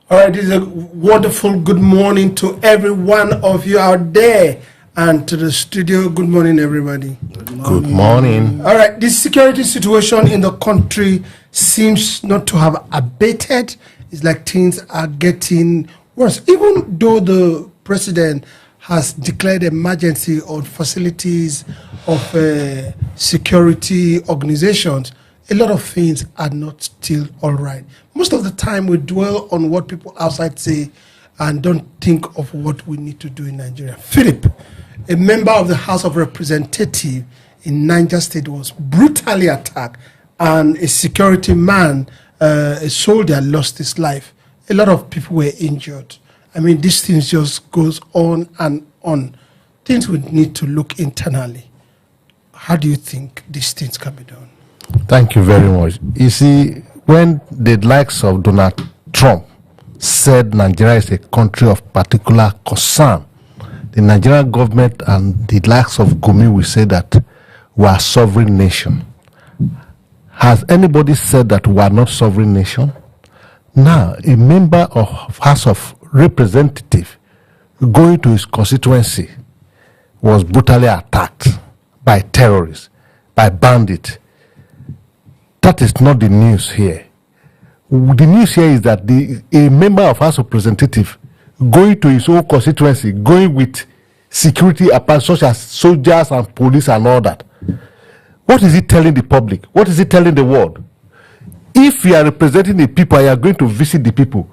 All right, this is a wonderful good morning to every one of you out there and to the studio. Good morning, everybody. Good morning. All right, the security situation in the country seems not to have abated. It's like things are getting worse. Even though the president has declared emergency on facilities of security organizations, a lot of things are not still all right. Most of the time we dwell on what people outside say and don't think of what we need to do in Nigeria. Philip, a member of the House of Representatives in Niger State, was brutally attacked, and a security man, a soldier, lost his life. A lot of people were injured. I mean, these things just goes on and on. Things we need to look internally. How do you think these things can be done? Thank you very much. You see, when the likes of Donald Trump said Nigeria is a country of particular concern, the Nigerian government and the likes of Gumi will say that we are a sovereign nation. Has anybody said that we are not sovereign nation? Now, a member of House of Representatives going to his constituency was brutally attacked by terrorists, by bandits. That is not the news here. The news here is that a member of House of Representatives going to his own constituency, going with security apparatus such as soldiers and police and all that. What is he telling the public? What is he telling the world? If you are representing the people and you are going to visit the people,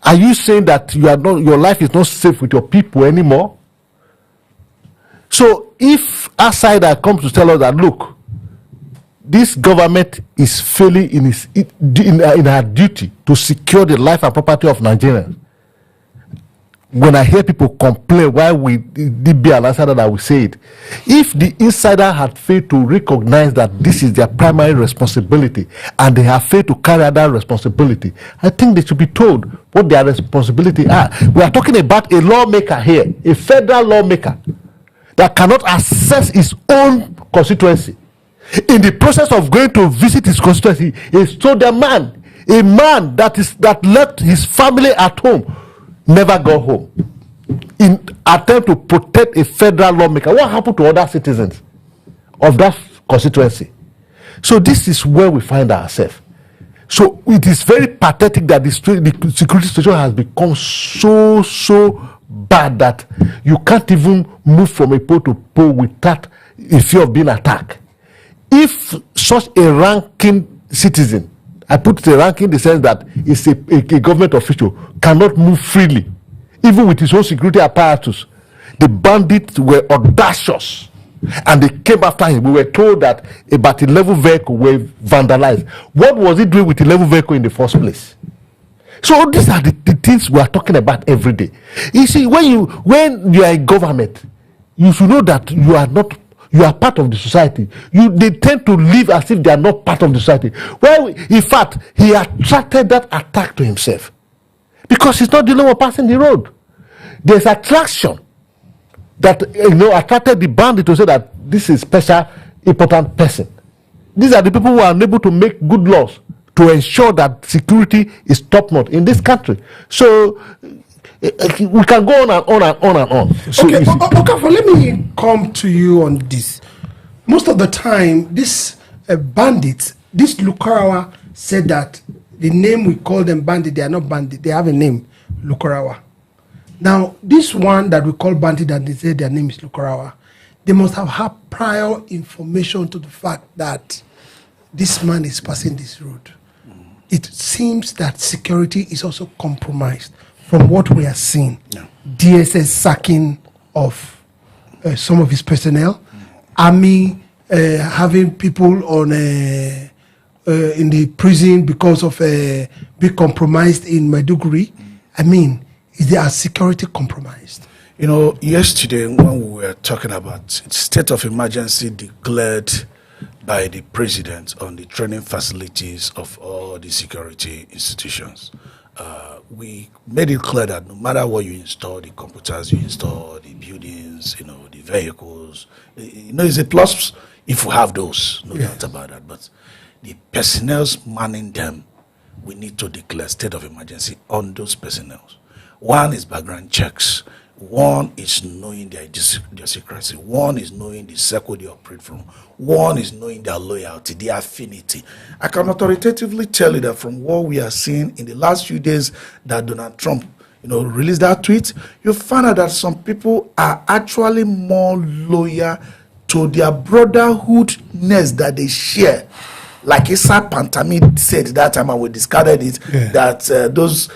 are you saying that your life is not safe with your people anymore? So if outsider comes to tell us that, look, this government is failing in her duty to secure the life and property of Nigerians. When I hear people complain, why we did be an outsider that we say it. If the insider had failed to recognize that this is their primary responsibility and they have failed to carry out that responsibility, I think they should be told what their responsibility are. We are talking about a lawmaker here, a federal lawmaker that cannot access his own constituency. In the process of going to visit his constituency, a soldier man, a man that left his family at home, never got home in attempt to protect a federal lawmaker. What happened to other citizens of that constituency? So this is where we find ourselves. So it is very pathetic that the security situation has become so bad that you can't even move from a pole to pole without a fear of being attacked. If such a ranking citizen, I put it a ranking in the sense that it's a government official, cannot move freely, even with his own security apparatus, the bandits were audacious and they came after him. We were told that about 11 vehicles were vandalized. What was he doing with 11 vehicles in the first place? So these are the things we are talking about every day. You see, when you are in government, you should know that you are part of the society. They tend to live as if they are not part of the society. Well, in fact, he attracted that attack to himself because he's not the only one passing the road. There's attraction that attracted the bandit to say that this is special, important person. These are the people who are unable to make good laws to ensure that security is top-notch in this country. So we can go on and on and on and on. So okay, let me come to you on this. Most of the time, these bandits, this Lukarawa said that the name we call them bandit, they are not bandit, they have a name, Lukarawa. Now, this one that we call bandit and they say their name is Lukarawa, they must have had prior information to the fact that this man is passing this road. It seems that security is also compromised. From what we are seeing, DSS sacking of some of his personnel, Army having people on in the prison because of being compromised in Maiduguri. I mean, is there a security compromised? You know, yesterday when we were talking about state of emergency declared by the president on the training facilities of all the security institutions, we made it clear that no matter what you install, the computers you install, the buildings, the vehicles, it's a plus if you have those, no doubt about that. But the personnel manning them we need to declare state of emergency on those personnel. One is background checks. One is knowing their secrecy. One is knowing the circle they operate from. One is knowing their loyalty, their affinity. I can authoritatively tell you that from what we are seeing in the last few days that Donald Trump, released that tweet, you find out that some people are actually more loyal to their brotherhoodness that they share. Like Issa Pantami said that time, and we discarded it, that those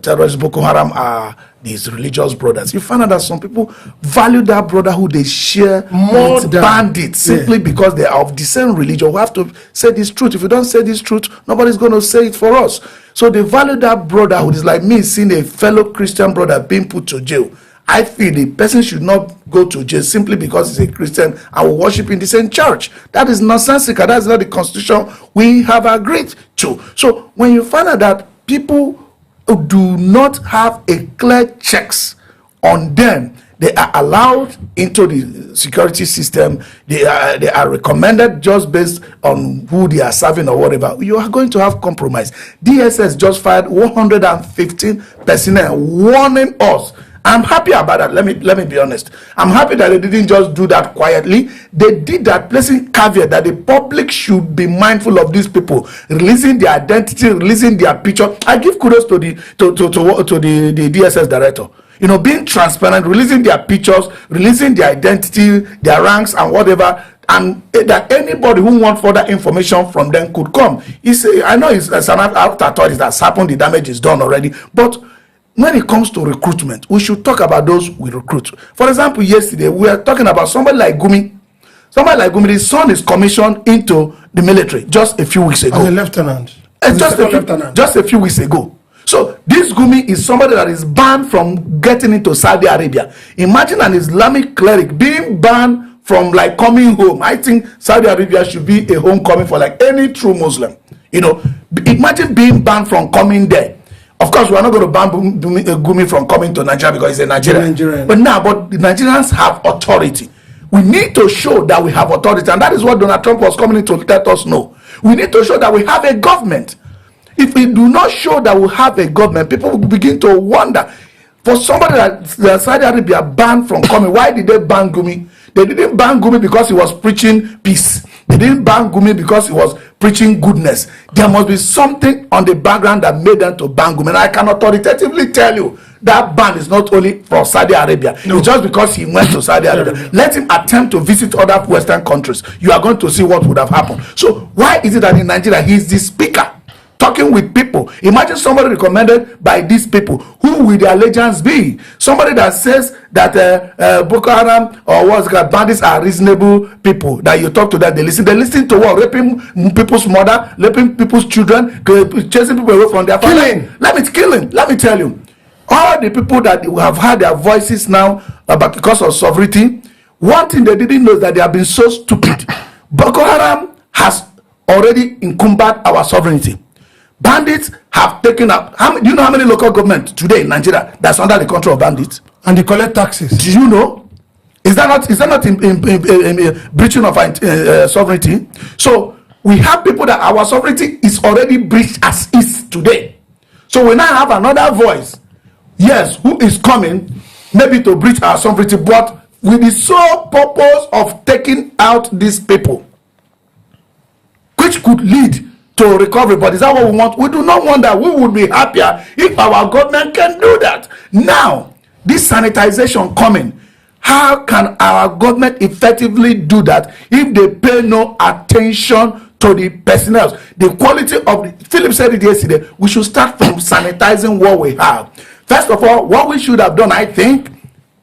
terrorist Boko Haram are these religious brothers. You find out that some people value that brotherhood they share more than bandits simply because they are of the same religion. We have to say this truth. If you don't say this truth, nobody's going to say it for us. So they value that brotherhood. It's like me seeing a fellow Christian brother being put to jail. I feel the person should not go to jail simply because he's a Christian and will worship in the same church. That is nonsensical. That's not the constitution we have agreed to. So when you find out that people do not have a clear checks on them, they are allowed into the security system, they are recommended just based on who they are serving or whatever, you are going to have compromise. DSS just fired 115 personnel warning us. I'm happy about that. Let me be honest. I'm happy that they didn't just do that quietly. They did that, placing caveat that the public should be mindful of these people, releasing their identity, releasing their picture. I give kudos to the DSS director. Being transparent, releasing their pictures, releasing their identity, their ranks, and whatever, and that anybody who wants further information from them could come. I know it's an afterthought that's happened, the damage is done already, but when it comes to recruitment, we should talk about those we recruit. For example, yesterday we were talking about somebody like Gumi. Somebody like Gumi, his son is commissioned into the military just a few weeks ago. As a lieutenant. Just a few weeks ago. So this Gumi is somebody that is banned from getting into Saudi Arabia. Imagine an Islamic cleric being banned from coming home. I think Saudi Arabia should be a homecoming for any true Muslim. Imagine being banned from coming there. Of course, we are not going to ban Gumi from coming to Nigeria because he's a Nigerian. But the Nigerians have authority. We need to show that we have authority, and that is what Donald Trump was coming to let us know. We need to show that we have a government. If we do not show that we have a government, people will begin to wonder. For somebody that Saudi Arabia banned from coming, why did they ban Gumi? They didn't ban Gumi because he was preaching peace. They didn't ban Gumi because he was preaching goodness. There must be something on the background that made them to ban Gumi. And I can authoritatively tell you that ban is not only from Saudi Arabia. No. It's just because he went to Saudi Arabia. Let him attempt to visit other Western countries. You are going to see what would have happened. So why is it that in Nigeria he is the speaker talking with people? Imagine somebody recommended by these people. Who will their allegiance be? Somebody that says that Boko Haram or what's called bandits are reasonable people. That you talk to them, they listen. They listen to what? Raping people's mother, raping people's children, chasing people away from their family. Let me tell you. All the people that have had their voices now about because of sovereignty, one thing they didn't know is that they have been so stupid. Boko Haram has already encumbered our sovereignty. Bandits have taken up. Do you know how many local government today in Nigeria that's under the control of bandits? And they collect taxes. Do you know? Is that not in breaching of sovereignty? So we have people that our sovereignty is already breached as is today. So we now have another voice. Yes, who is coming maybe to breach our sovereignty, but with the sole purpose of taking out these people, which could lead to recovery. But is that what we want? We do not want that. We would be happier if our government can do that. Now, this sanitization coming, how can our government effectively do that if they pay no attention to the personnel? The quality of Philip said it yesterday, we should start from sanitizing what we have. First of all, what we should have done, I think,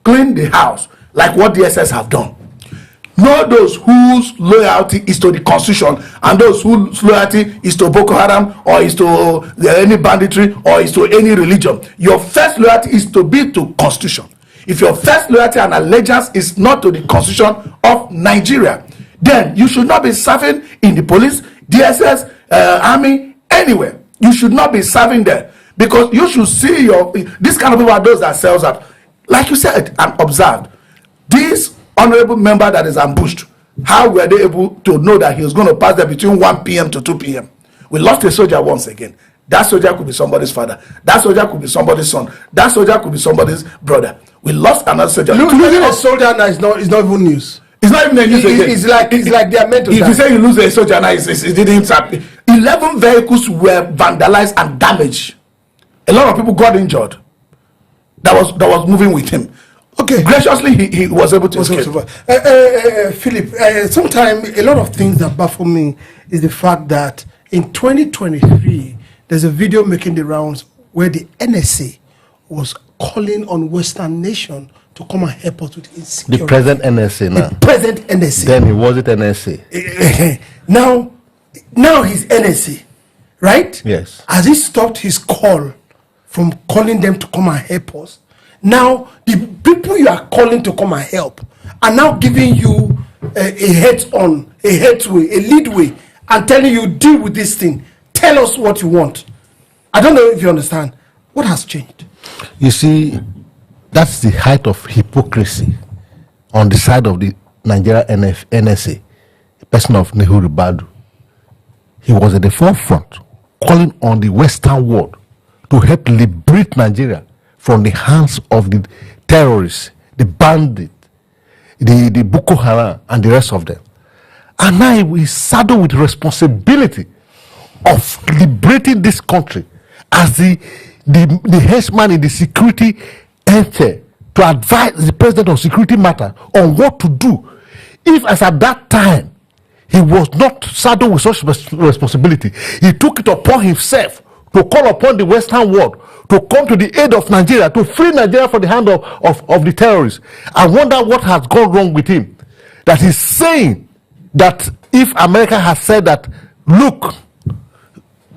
clean the house like what DSS have done. Know those whose loyalty is to the constitution and those whose loyalty is to Boko Haram or is to any banditry or is to any religion. Your first loyalty is to be to constitution. If your first loyalty and allegiance is not to the constitution of Nigeria, then you should not be serving in the police, DSS, army, anywhere. You should not be serving there, because you should see this kind of people are those that sells out. Like you said and observed, this honorable member that is ambushed, how were they able to know that he was going to pass there between 1 p.m. to 2 p.m.? We lost a soldier once again. That soldier could be somebody's father. That soldier could be somebody's son. That soldier could be somebody's brother. We lost another soldier. Losing a soldier now is not even news. It's not even a news again. It's like they are meant to If die. you say you lose a soldier now, it didn't happen. 11 vehicles were vandalized and damaged. A lot of people got injured. That was moving with him. Okay. Graciously, he was able to escape. Philip, sometimes a lot of things that baffle me is the fact that in 2023, there's a video making the rounds where the NSA was calling on Western nation to come and help us with insecurity. The present NSA now. The present NSA. Then he wasn't NSA. Now he's NSA, right? Yes. Has he stopped his call from calling them to come and help us? Now the people you are calling to come and help are now giving you a leadway, and telling you deal with this thing. Tell us what you want. I don't know if you understand. What has changed? You see, that's the height of hypocrisy on the side of the Nigeria NSA, the person of Nehru Badu. He was at the forefront, calling on the Western world to help liberate Nigeria from the hands of the terrorists, the bandits, the Boko Haram, and the rest of them. And now we saddled with responsibility of liberating this country as the headman in the security enter to advise the president of security matter on what to do. If as at that time he was not saddled with such responsibility, he took it upon himself to call upon the Western world to come to the aid of Nigeria, to free Nigeria from the hand of the terrorists. I wonder what has gone wrong with him, that he's saying that if America has said that, look,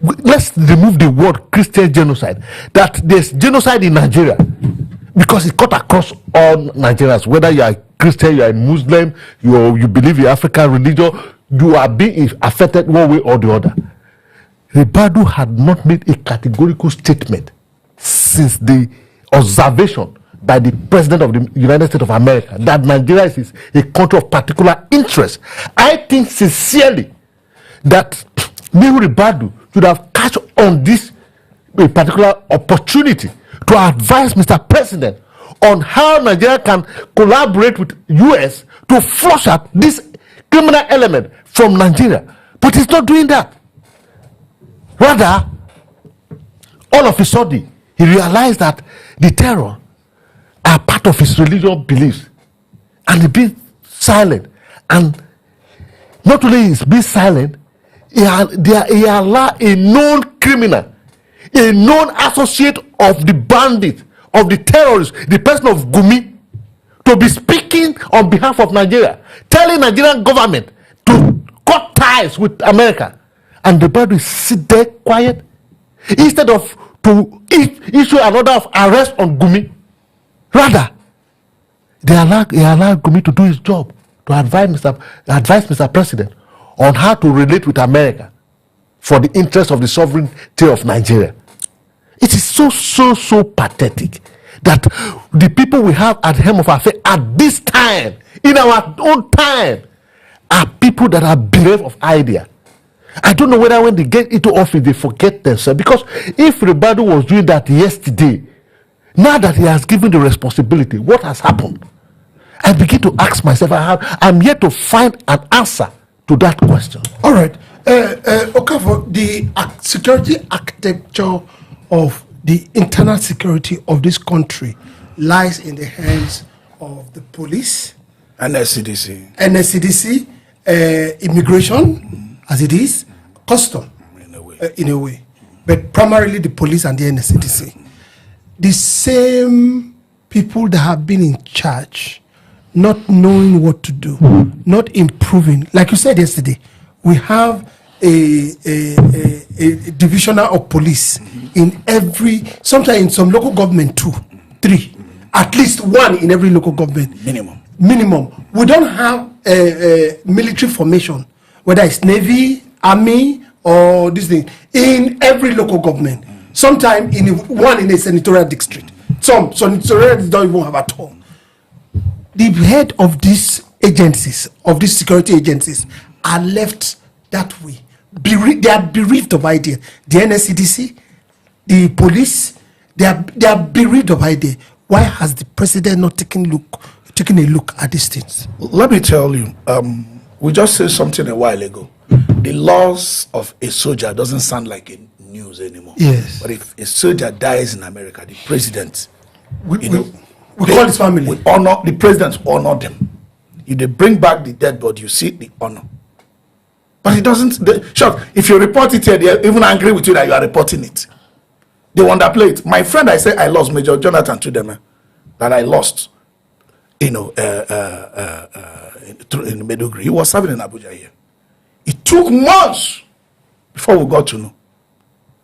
let's remove the word Christian genocide, that there's genocide in Nigeria, because it cut across all Nigerians, whether you are Christian, you are a Muslim, you believe in African religion, you are being affected one way or the other. Ribadu had not made a categorical statement since the observation by the president of the United States of America that Nigeria is a country of particular interest. I think sincerely that Nehru Ribadu should have catch on this particular opportunity to advise Mr. President on how Nigeria can collaborate with US to flush out this criminal element from Nigeria. But he's not doing that. Rather, all of a sudden, he realized that the terror are part of his religious beliefs, and he being silent. And not only is being silent, he allowed a known criminal, a known associate of the bandit, of the terrorists, the person of Gumi, to be speaking on behalf of Nigeria, telling Nigerian government to cut ties with America. And the body sit there quiet instead of to issue an order of arrest on Gumi. Rather, he allowed Gumi to do his job, to advise Mr. President on how to relate with America for the interest of the sovereignty of Nigeria. It is so pathetic that the people we have at the helm of our faith at this time, in our own time, are people that are bereft of idea. I don't know whether when they get into office they forget themselves, because if Ribadu was doing that yesterday, now that he has given the responsibility, what has happened? I begin to ask myself, I'm yet to find an answer to that question. All right. Okafor, the security architecture of the internal security of this country lies in the hands of the police, NSCDC, immigration, as it is, custom, in a way, but primarily the police and the NSCDC. The same people that have been in charge, not knowing what to do, not improving. Like you said yesterday, we have a divisional of police in every, sometimes in some local government 2, 3, at least 1 in every local government. Minimum. We don't have a military formation, whether it's Navy, Army, or this thing, in every local government. Sometimes one in a senatorial district. Some senatorial don't even have at all. The head of these agencies, of these security agencies, are left that way they are bereaved of ideas. The NSCDC, the police, they are bereaved of ideas. Why has the president not taken a look at these things? Let me tell you, we just said something a while ago. The loss of a soldier doesn't sound like a news anymore. Yes. But if a soldier dies in America, the president, We call his family. we honor the president, honor them. If they bring back the dead body, you see the honor. But it doesn't. Sure, if you report it here, they're even angry with you that you are reporting it. They underplay it. My friend, I say I lost Major Jonathan to them, that I lost. In Medugri, he was serving in Abuja here. It took months before we got to know.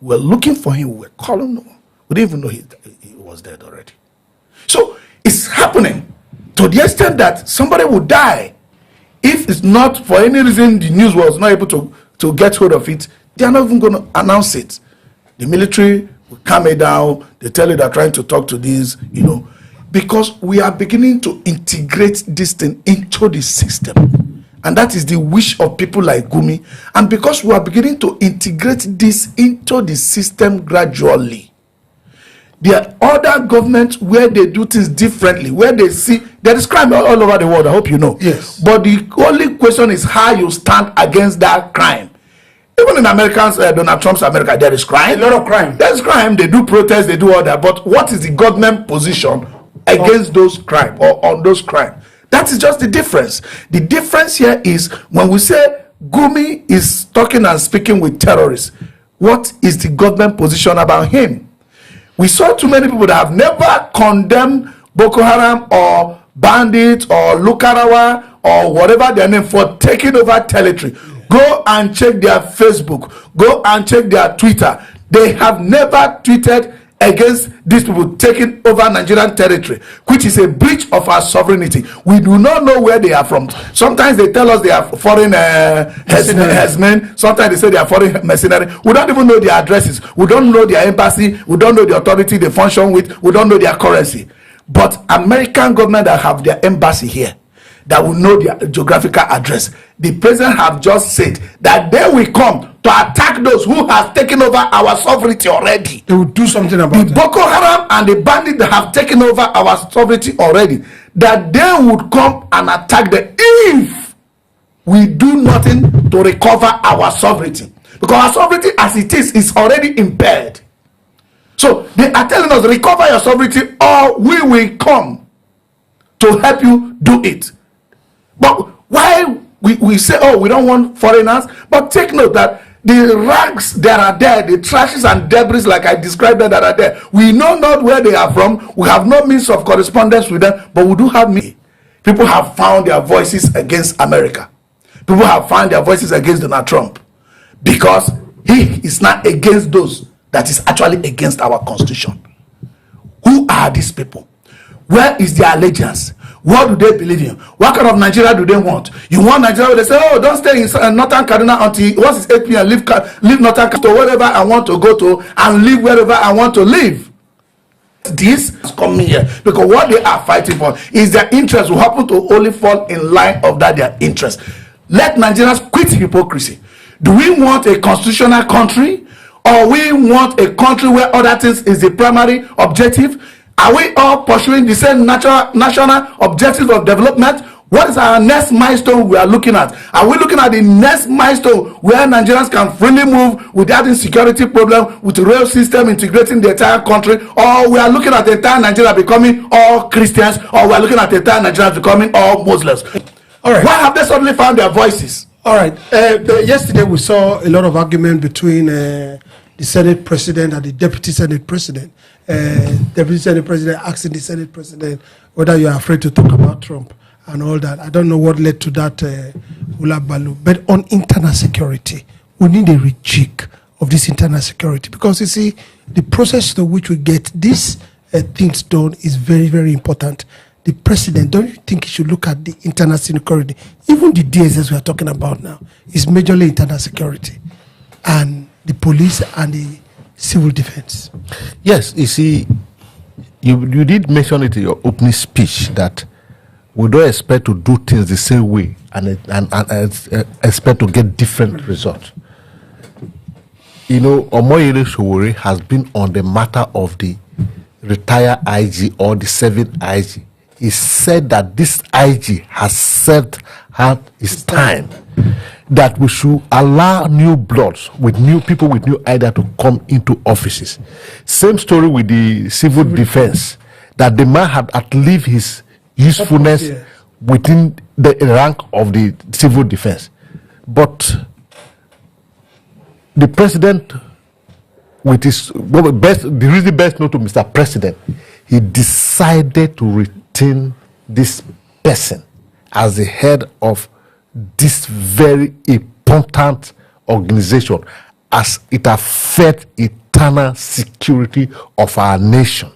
We were looking for him. We were calling him. We didn't even know he was dead already. So it's happening to the extent that somebody will die. If it's not for any reason the news was not able to get hold of it, they are not even going to announce it. The military will calm it down. They tell you they're trying to talk to these, because we are beginning to integrate this thing into the system. And that is the wish of people like Gumi. And because we are beginning to integrate this into the system gradually, there are other governments where they do things differently, where they see there is crime all over the world. I hope you know. Yes. But the only question is how you stand against that crime. Even in Americans, Donald Trump's America, there is crime. A lot of crime. There is crime. They do protests. They do all that. But what is the government position against those crime or on those crime? That is just the difference. The difference here is when we say Gumi is talking and speaking with terrorists, what is the government position about him? We saw too many people that have never condemned Boko Haram or bandits or Lukarawa or whatever their name for taking over territory. Go and check their Facebook. Go and check their Twitter. They have never tweeted against these people taking over Nigerian territory, which is a breach of our sovereignty. We do not know where they are from. Sometimes they tell us they are foreign herdsmen. Sometimes they say they are foreign mercenary. We don't even know their addresses. We don't know their embassy. We don't know the authority they function with. We don't know their currency. But American government that have their embassy here, that will know their geographical address. The president have just said that they will come to attack those who have taken over our sovereignty already. They will do something about it. The Boko Haram and the bandits that have taken over our sovereignty already, that they would come and attack them if we do nothing to recover our sovereignty. Because our sovereignty as it is already impaired. So they are telling us, recover your sovereignty or we will come to help you do it. But why we say, oh, we don't want foreigners, but take note that the rags that are there, the trashes and debris like I described that are there, we know not where they are from. We have no means of correspondence with them, but we do have me. People have found their voices against America. People have found their voices against Donald Trump because he is not against those that is actually against our constitution. Who are these people? Where is their allegiance? What do they believe in? What kind of Nigeria do they want? You want Nigeria where they say, oh, don't stay in Northern Kaduna until once it's 8 p.m. Leave Northern Kaduna to wherever I want to go to and live wherever I want to live. This is coming here because what they are fighting for is their interest will happen to only fall in line of that their interest. Let Nigerians quit hypocrisy. Do we want a constitutional country or we want a country where other things is the primary objective? Are we all pursuing the same national objectives of development? What is our next milestone we are looking at? Are we looking at the next milestone where Nigerians can freely move without insecurity problem, with the rail system integrating the entire country? Or we are looking at the entire Nigeria becoming all Christians? Or we are looking at the entire Nigeria becoming all Muslims? All right. Why have they suddenly found their voices? All right. Yesterday we saw a lot of argument between the Senate President and the Deputy Senate President. Deputy Senate President asking the Senate President whether you are afraid to talk about Trump and all that. I don't know what led to that ulabalu. But on internal security, we need a rejig of this internal security because you see, the process to which we get these things done is very, very important. The president, don't you think he should look at the internal security? Even the DSS we are talking about now is majorly internal security, and the police and the civil defense. Yes, you see, you did mention it in your opening speech that we don't expect to do things the same way and expect to get different results. Omoyele Sowore has been on the matter of the retired IG or the serving IG. He said that this IG has served his time, that we should allow new bloods with new people with new idea to come into offices. Same story with the civil defense, that the man had outlived his usefulness within the rank of the civil defense. But the president, with his the reason best known to Mr. President, he decided to retain this person as the head of this very important organization, as it affects eternal security of our nation.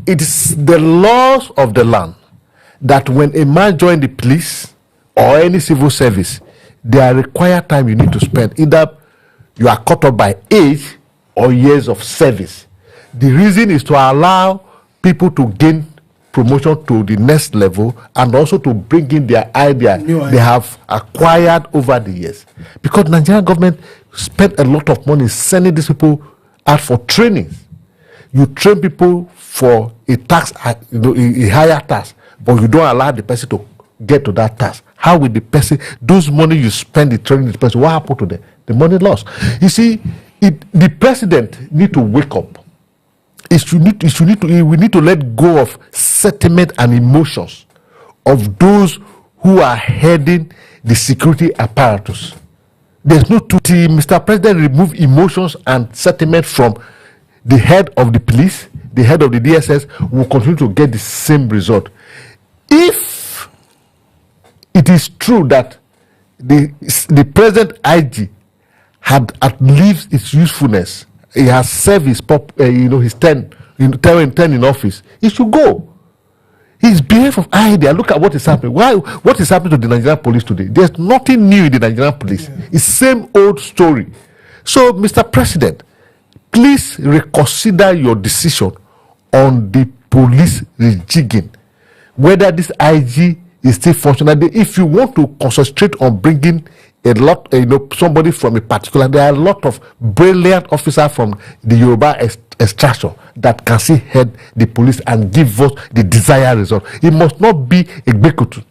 It is the laws of the land that when a man joins the police or any civil service, there are required time you need to spend. Either you are caught up by age or years of service. The reason is to allow people to gain promotion to the next level and also to bring in their idea they have acquired over the years. Because Nigerian government spent a lot of money sending these people out for training. You train people for a task, a higher task, but you don't allow the person to get to that task. How will the person, those money you spend the training the person, what happened to them? The money lost. You see, the president need to wake up. We need to let go of sentiment and emotions of those who are heading the security apparatus. There's no duty. Mr. President, remove emotions and sentiment from the head of the police, the head of the DSS, will continue to get the same result. If it is true that the present IG had outlived its usefulness, he has served his his 10 in office, he should go. His behalf of idea, look at what is happening. What is happening to the Nigerian police today? There's nothing new in the Nigerian police. It's same old story. So, Mr. President, please reconsider your decision on the police rejigging, whether this IG is still functional. If you want to concentrate on bringing a lot, somebody from a particular, there are a lot of brilliant officers from the Yoruba extraction that can still head the police and give us the desired result. It must not be a Bekutu.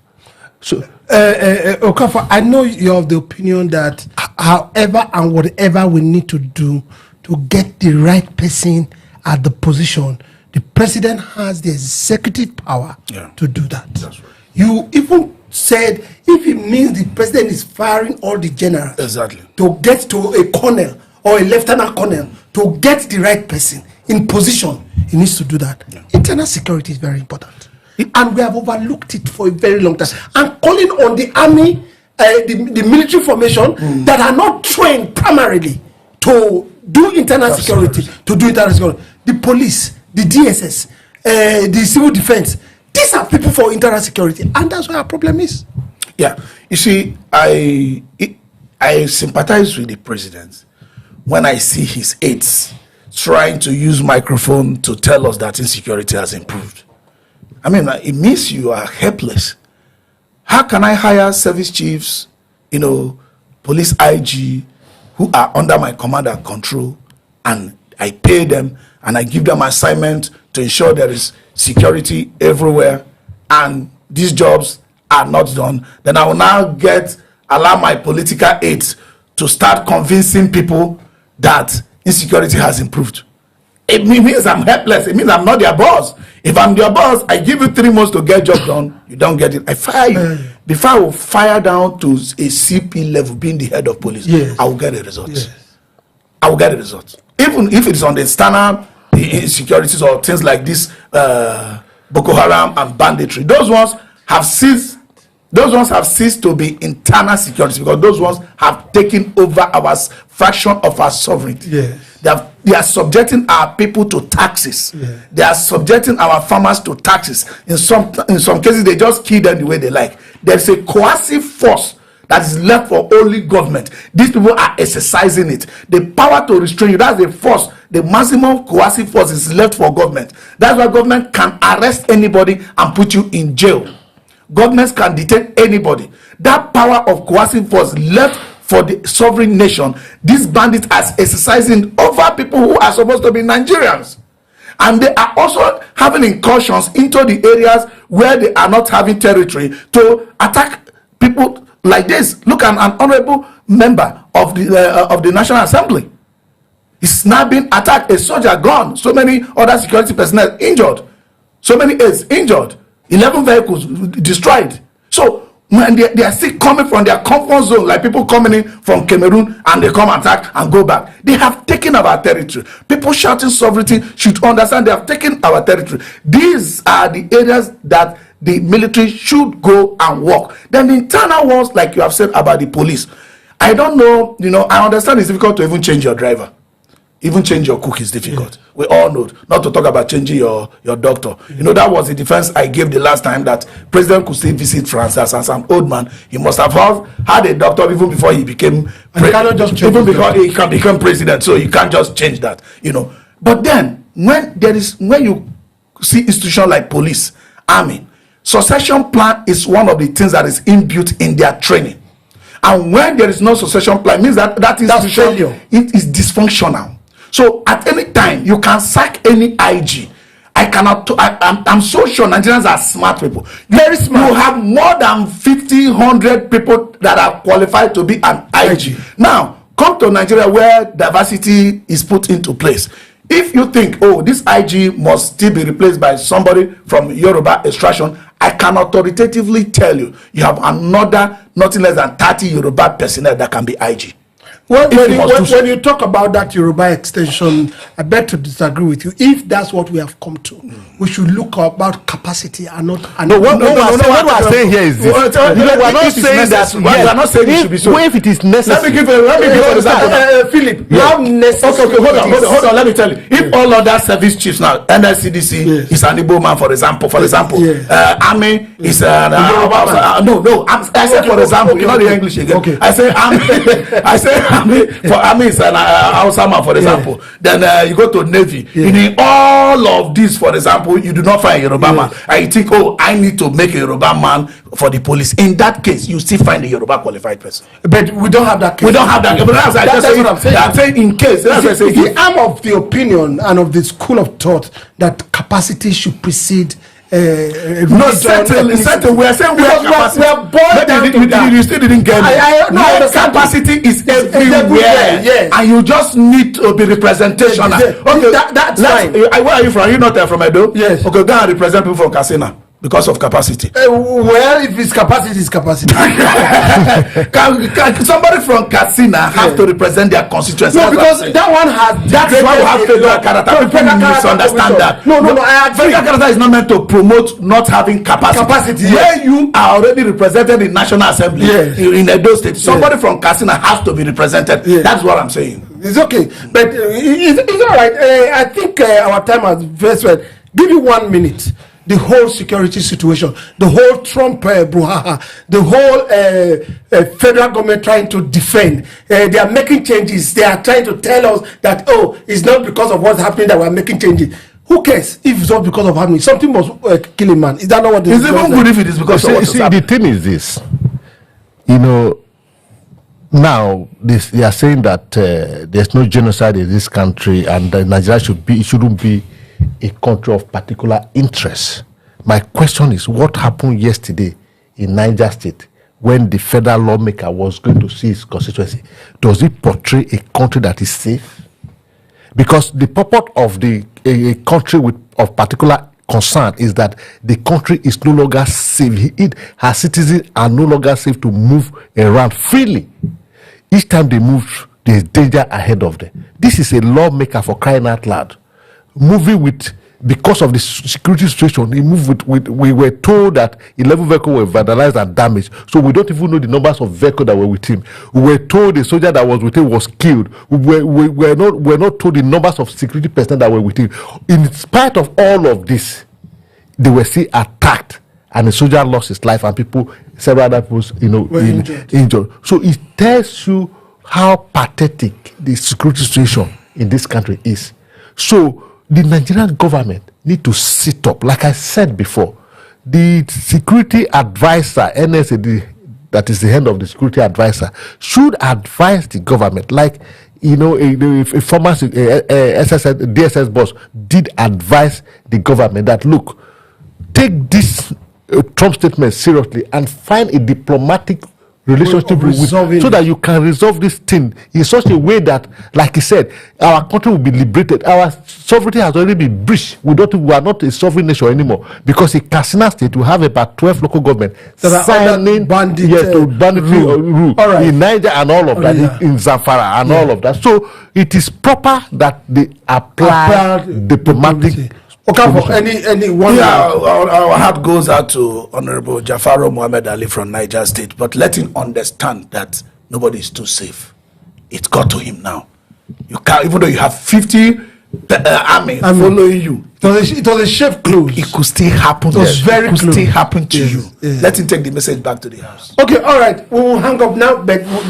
So, Okafor, I know you're of the opinion that however and whatever we need to do to get the right person at the position, the president has the executive power to do that. That's right. You even said if it means the president is firing all the generals to get to a colonel or a lieutenant colonel to get the right person in position, he needs to do that. Internal security is very important, and we have overlooked it for a very long time. And calling on the army, the military formation that are not trained primarily to do internal security, the police, the DSS, the civil defense. These are people for internal security, and that's where our problem is. Yeah, you see, I sympathize with the president when I see his aides trying to use microphone to tell us that insecurity has improved. I mean, it means you are helpless. How can I hire service chiefs, police IG, who are under my command and control, and I pay them and I give them assignment to ensure there is security everywhere, and these jobs are not done? Then I will now allow my political aides to start convincing people that insecurity has improved. It means I'm helpless. It means I'm not their boss. If I'm their boss, I give you 3 months to get job done. You don't get it, I fire you. Before I will fire down to a CP level, being the head of police, I will get a result. I will get a result. Even if it's on the standard insecurities or things like this, Boko Haram and banditry, those ones have ceased to be internal security, because those ones have taken over our fraction of our sovereignty. They are subjecting our people to taxes. They are subjecting our farmers to taxes. In some cases, they just kill them the way they like. There's a coercive force that is left for only government. These people are exercising it. The power to restrain you, that's the force. The maximum coercive force is left for government. That's why government can arrest anybody and put you in jail. Governments can detain anybody. That power of coercive force left for the sovereign nation these bandits are exercising over people who are supposed to be Nigerians. And they are also having incursions into the areas where they are not having territory to attack people like this. Look at an honorable member of the National Assembly. He's now being attacked, a soldier gone, so many other security personnel injured, so many aides injured, 11 vehicles destroyed. So when they are still coming from their comfort zone, like people coming in from Cameroon and they come attack and go back. They have taken our territory. People shouting sovereignty should understand they have taken our territory. These are the areas that the military should go and work. Then the internal ones, like you have said about the police, I don't know, I understand it's difficult to even change your driver. Even change your cook is difficult. We all know. Not to talk about changing your doctor. That was the defense I gave the last time, that president could still visit France as an old man. He must have had a doctor even before he became president. Even before he can become president. So you can't just change that. But then when you see institutions like police, army, succession plan is one of the things that is inbuilt in their training. And when there is no succession plan, means that institution is dysfunctional. So at any time you can sack any IG. I'm so sure Nigerians are smart people. Very smart. You have more than 100 people that are qualified to be an IG. Now come to Nigeria where diversity is put into place. If you think, this IG must still be replaced by somebody from Yoruba extraction, I can authoritatively tell you have another nothing less than 30 Yoruba personnel that can be IG. When you talk about that Yoruba extension, I beg to disagree with you. If that's what we have come to, we should look about capacity and not. What we're saying here is this. We're not saying that. We're not saying it should be so. If it is necessary. Let me give an example. Philip, how necessary? Okay, hold on. Let me tell you. If all other service chiefs now, NSCDC is an Igbo man, for example. Army is I said for example. You know the English again. Okay. I say army. Army is an Hausa man, for example. Then you go to Navy. In all of this, for example, you do not find a Yoruba man. And you think, I need to make a Yoruba man for the police. In that case, you still find a Yoruba qualified person. But we don't have that case. We don't have that. But that's what I'm saying. I'm saying in case. I'm of the opinion and of the school of thought that capacity should precede. No, certainly. We are saying we are boiled down to that. You still didn't get me. Capacity is everywhere. Yes. And you just need to be representational. Okay, that's fine. Where are you from? Are you not from Edo? Yes. Okay, go and represent people from Katsina. Because of capacity. Well, if it's capacity, it's capacity. Can somebody from Katsina have to represent their constituency? No, because that one has. That's why we have federal character. People misunderstand that. No, I agree. Federal character is not meant to promote not having capacity. Where you are already represented in National Assembly in Edo State, somebody from Katsina has to be represented. That's what I'm saying. It's okay, but it's all right. I think our time has very well. Give you 1 minute. The whole security situation, the whole Trump brouhaha, the whole federal government trying to defend. They are making changes. They are trying to tell us that, it's not because of what's happening that we are making changes. Who cares if it's not because of happening? Something must kill a man. Is that not what it is? It's even good if it is because of what's happening. The thing is this. Now they are saying that there's no genocide in this country and Nigeria shouldn't be a country of particular interest. My question is, what happened yesterday in Niger State when the federal lawmaker was going to see his constituency? Does it portray a country that is safe? Because the purpose of a country of particular concern is that the country is no longer safe. Her citizens are no longer safe to move around freely. Each time they move, there's danger ahead of them. This is a lawmaker, for crying out loud. Because of the security situation, we were told that 11 vehicles were vandalized and damaged. So we don't even know the numbers of vehicles that were with him. We were told the soldier that was with him was killed. We were not told the numbers of security personnel that were with him. In spite of all of this, they were still attacked, and the soldier lost his life, and several other people, were injured. So it tells you how pathetic the security situation in this country is. So the Nigerian government need to sit up. Like I said before, the security advisor, NSA, that is the head of the security advisor, should advise the government, like a former DSS boss did advise the government that, look, take this Trump statement seriously and find a diplomatic relationship with, so that you can resolve this thing in such a way that, like he said, our country will be liberated. Our sovereignty has already been breached. We are not a sovereign nation anymore, because in Katsina State we have about 12 local governments signing banditry rule. Right. In Niger and all of that, in Zamfara and all of that. So it is proper that they apply diplomatic. Any one. Yeah, our heart goes out to Honorable Jafaro Mohammed Ali from Niger State, but let him understand that nobody is too safe. It got to him now. You can't, even though you have 50 army following you. It was a shape close. It could still happen. It was very close. It could still happen to Yes, you. yes. Let him take the message back to the house. Okay, all right. We will hang up now, but don't